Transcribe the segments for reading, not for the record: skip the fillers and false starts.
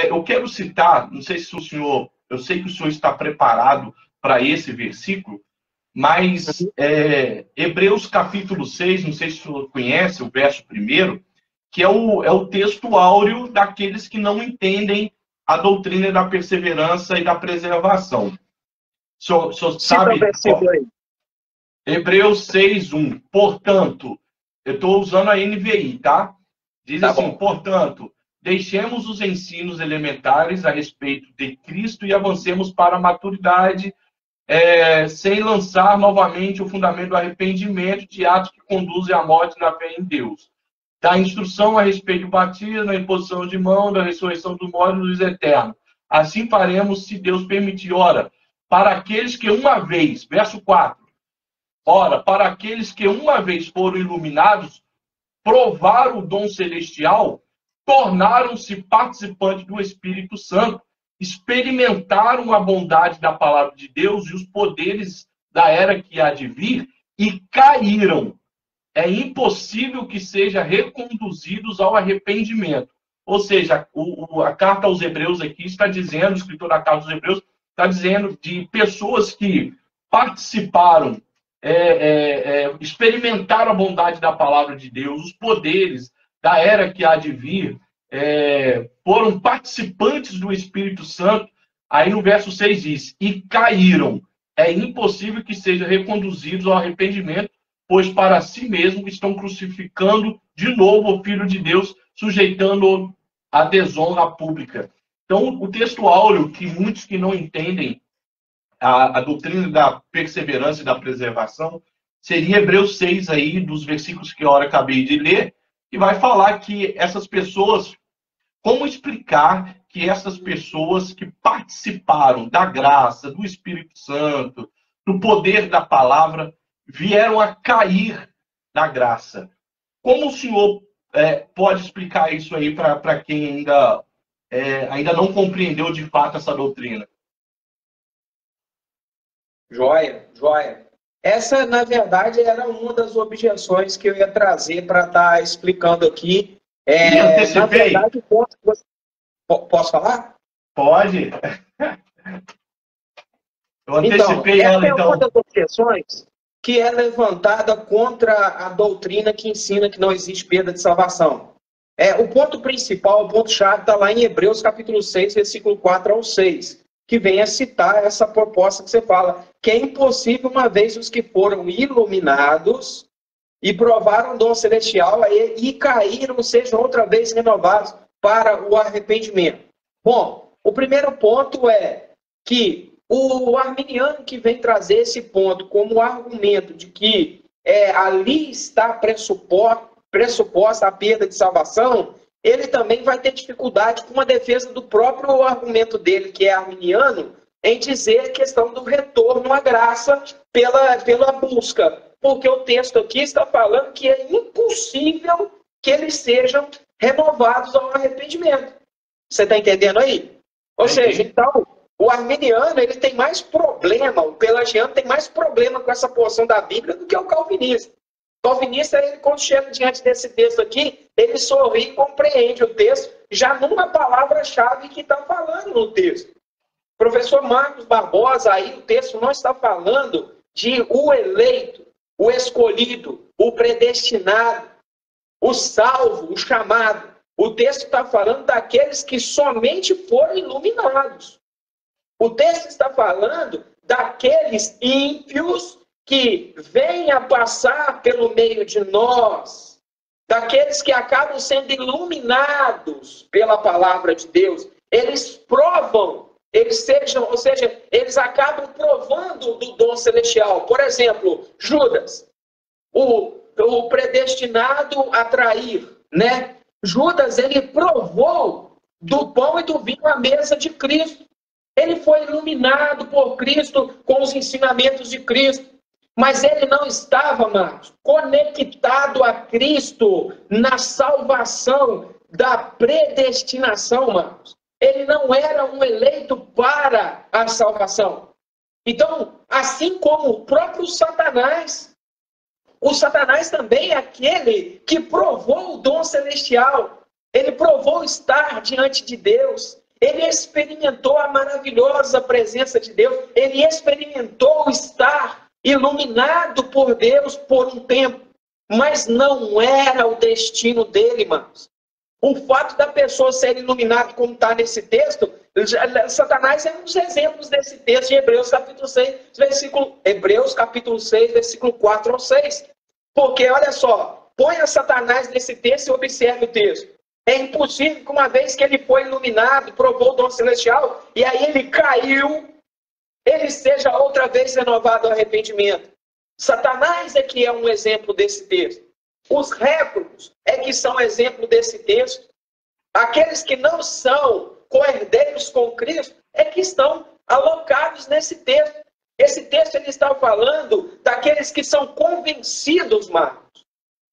eu quero citar, não sei se o senhor, eu sei que o senhor está preparado para esse versículo, mas Hebreus capítulo 6, não sei se o senhor conhece o verso 1º, que é o texto áureo daqueles que não entendem a doutrina da perseverança e da preservação. O senhor sabe? Hebreus 6:1. Portanto, eu estou usando a NVI, tá? Diz assim, portanto, deixemos os ensinos elementares a respeito de Cristo e avancemos para a maturidade, sem lançar novamente o fundamento do arrependimento de atos que conduzem à morte na fé em Deus. Da instrução a respeito do batismo, da imposição de mão, da ressurreição do morto e do juízo eterno. Assim faremos, se Deus permitir. Ora, para aqueles que uma vez, verso 4, ora, para aqueles que uma vez foram iluminados, provaram o dom celestial, tornaram-se participantes do Espírito Santo, experimentaram a bondade da palavra de Deus e os poderes da era que há de vir e caíram. É impossível que sejam reconduzidos ao arrependimento. Ou seja, a carta aos Hebreus aqui está dizendo, o escritor da carta aos Hebreus está dizendo de pessoas que participaram, experimentaram a bondade da palavra de Deus, os poderes da era que há de vir, foram participantes do Espírito Santo. Aí no verso 6 diz, e caíram. É impossível que sejam reconduzidos ao arrependimento, pois para si mesmos estão crucificando de novo o Filho de Deus, sujeitando-o à desonra pública. Então, o texto áureo, que muitos que não entendem a doutrina da perseverança e da preservação, seria Hebreus 6, aí, dos versículos que eu acabei de ler, que vai falar que essas pessoas, como explicar que essas pessoas que participaram da graça, do Espírito Santo, do poder da palavra, vieram a cair na graça. Como o senhor pode explicar isso aí para quem ainda não compreendeu de fato essa doutrina? Joia, joia. Essa, na verdade, era uma das objeções que eu ia trazer para estar explicando aqui. Na verdade, posso falar? Pode. Eu antecipei ela, então. É uma das objeções que é levantada contra a doutrina que ensina que não existe perda de salvação. O ponto principal, o ponto-chave, está lá em Hebreus capítulo 6, versículo 4 ao 6, que vem a citar essa proposta que você fala, que é impossível, uma vez os que foram iluminados e provaram o dom celestial e caíram, sejam outra vez renovados para o arrependimento. Bom, o primeiro ponto é que o arminiano que vem trazer esse ponto como argumento de que ali está pressuposta a perda de salvação, ele também vai ter dificuldade com a defesa do próprio argumento dele, que é arminiano, em dizer a questão do retorno à graça pela busca. Porque o texto aqui está falando que é impossível que eles sejam renovados ao arrependimento. Você está entendendo aí? Ou seja, então, o arminiano ele tem mais problema, o pelagiano tem mais problema com essa porção da Bíblia do que o calvinista. O calvinista, ele, quando chega diante desse texto aqui, ele sorri e compreende o texto, já numa palavra-chave que está falando no texto. Professor Marcos Barbosa, aí o texto não está falando de o eleito, o escolhido, o predestinado, o salvo, o chamado. O texto está falando daqueles que somente foram iluminados. O texto está falando daqueles ímpios que vêm a passar pelo meio de nós, daqueles que acabam sendo iluminados pela palavra de Deus. Eles provam, eles acabam provando do dom celestial. Por exemplo, Judas, o predestinado a trair, né? Judas, ele provou do pão e do vinho à mesa de Cristo. Ele foi iluminado por Cristo com os ensinamentos de Cristo. Mas ele não estava, Marcos, conectado a Cristo na salvação da predestinação, Marcos. Ele não era um eleito para a salvação. Então, assim como o próprio Satanás, o Satanás também é aquele que provou o dom celestial. Ele provou estar diante de Deus. Ele experimentou a maravilhosa presença de Deus. Ele experimentou estar iluminado por Deus por um tempo. Mas não era o destino dele, irmãos. O fato da pessoa ser iluminada, como está nesse texto, Satanás é um dos exemplos desse texto de Hebreus capítulo 6, versículo 4 ao 6. Porque, olha só, ponha Satanás nesse texto e observe o texto. É impossível que uma vez que ele foi iluminado, provou o dom celestial, e aí ele caiu, ele seja outra vez renovado ao arrependimento. Satanás é que é um exemplo desse texto. Os réprobos é que são exemplo desse texto. Aqueles que não são co-herdeiros com Cristo é que estão alocados nesse texto. Esse texto ele está falando daqueles que são convencidos, Marcos,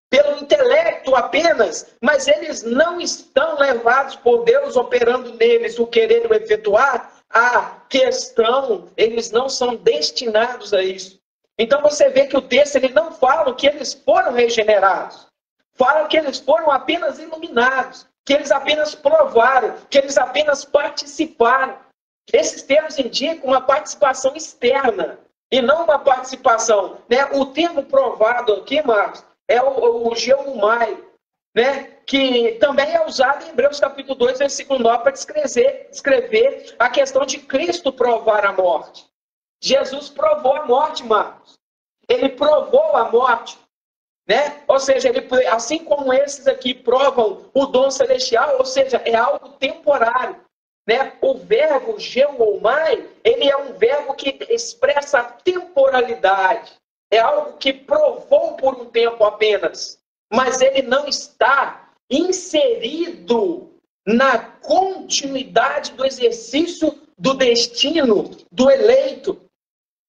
pelo intelecto apenas, mas eles não estão levados por Deus, operando neles o querer o efetuar. A questão, eles não são destinados a isso. Então você vê que o texto ele não fala que eles foram regenerados. Fala que eles foram apenas iluminados, que eles apenas provaram, que eles apenas participaram. Esses termos indicam uma participação externa e não uma participação. Né? O termo provado aqui, Marcos, é o geomai, né? Que também é usado em Hebreus capítulo 2, versículo 9, para descrever a questão de Cristo provar a morte. Jesus provou a morte, Marcos. Ele provou a morte. Né? Ou seja, ele, assim como esses aqui provam o dom celestial, ou seja, é algo temporário. Né? O verbo geomai, ele é um verbo que expressa a temporalidade. É algo que provou por um tempo apenas. Mas ele não está inserido na continuidade do exercício do destino do eleito.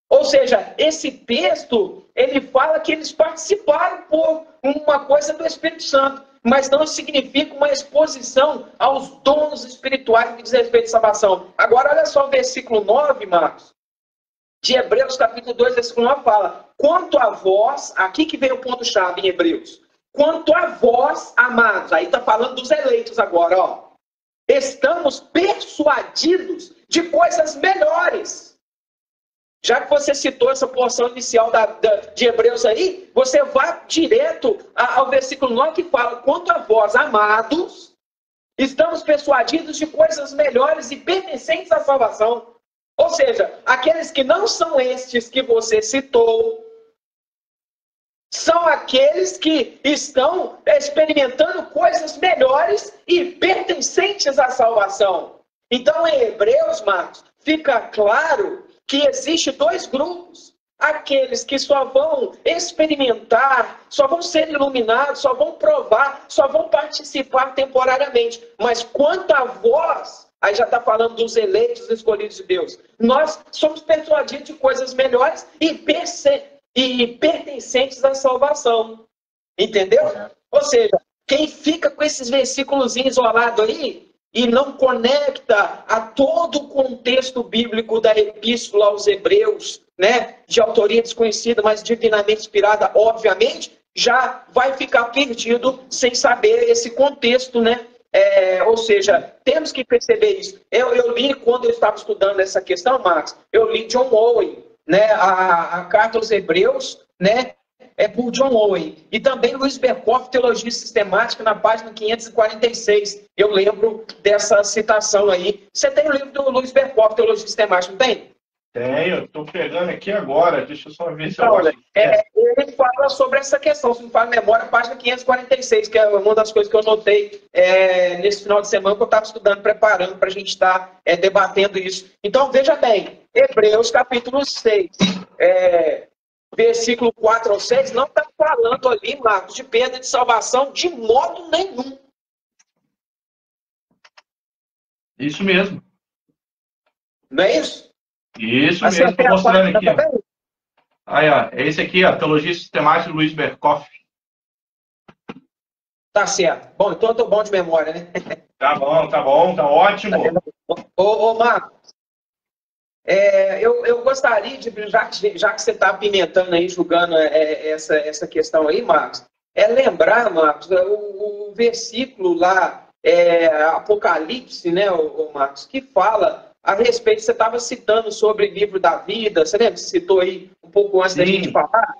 Ou seja, esse texto, ele fala que eles participaram por uma coisa do Espírito Santo, mas não significa uma exposição aos dons espirituais que diz respeito à salvação. Agora, olha só o versículo 9, Marcos, de Hebreus, capítulo 2, versículo 9, fala: quanto a vós, aqui que vem o ponto-chave em Hebreus, quanto a vós, amados, aí está falando dos eleitos agora, ó, estamos persuadidos de coisas melhores. Já que você citou essa porção inicial de Hebreus aí, você vai direto ao versículo 9 que fala: quanto a vós, amados, estamos persuadidos de coisas melhores e pertencentes à salvação. Ou seja, aqueles que não são estes que você citou, são aqueles que estão experimentando coisas melhores e pertencentes à salvação. Então, em Hebreus, Marcos, fica claro que existe dois grupos. Aqueles que só vão experimentar, só vão ser iluminados, só vão provar, só vão participar temporariamente. Mas quanto a vós, aí já está falando dos eleitos escolhidos de Deus, nós somos persuadidos de coisas melhores e pertencentes à salvação. Entendeu? Ou seja, quem fica com esses versículos isolados aí, e não conecta a todo o contexto bíblico da epístola aos Hebreus, né, de autoria desconhecida, mas divinamente inspirada, obviamente, já vai ficar perdido sem saber esse contexto, né? Ou seja, temos que perceber isso. Eu li, quando eu estava estudando essa questão, Max, eu li John Owen, né, a carta aos Hebreus, né, é por John Owen. E também Luiz Berkoff, Teologia Sistemática, na página 546. Eu lembro dessa citação aí. Você tem o livro do Luiz Berkoff, Teologia Sistemática, não tem? Tenho, estou pegando aqui agora. Deixa eu só ver se então, ele fala sobre essa questão, se não fala memória, página 546, que é uma das coisas que eu notei nesse final de semana, que eu estava estudando, preparando para a gente estar debatendo isso. Então, veja bem, Hebreus capítulo 6, versículo 4 ao 6, não está falando ali, Marcos, de perda de salvação de modo nenhum. Isso mesmo. Não é isso? Isso mesmo, estou mostrando aqui. Aí, ó, é esse aqui, a Teologia Sistemática de Luiz Berkoff. Tá certo. Bom, então eu estou bom de memória, né? Tá bom, tá ótimo. Ô Marcos, eu gostaria de, já que você está apimentando aí, julgando essa questão aí, Marcos, lembrar, Marcos, o versículo lá Apocalipse, né, o Marcos, que fala a respeito, você estava citando sobre o livro da vida, você lembra? Você citou aí um pouco antes da gente falar.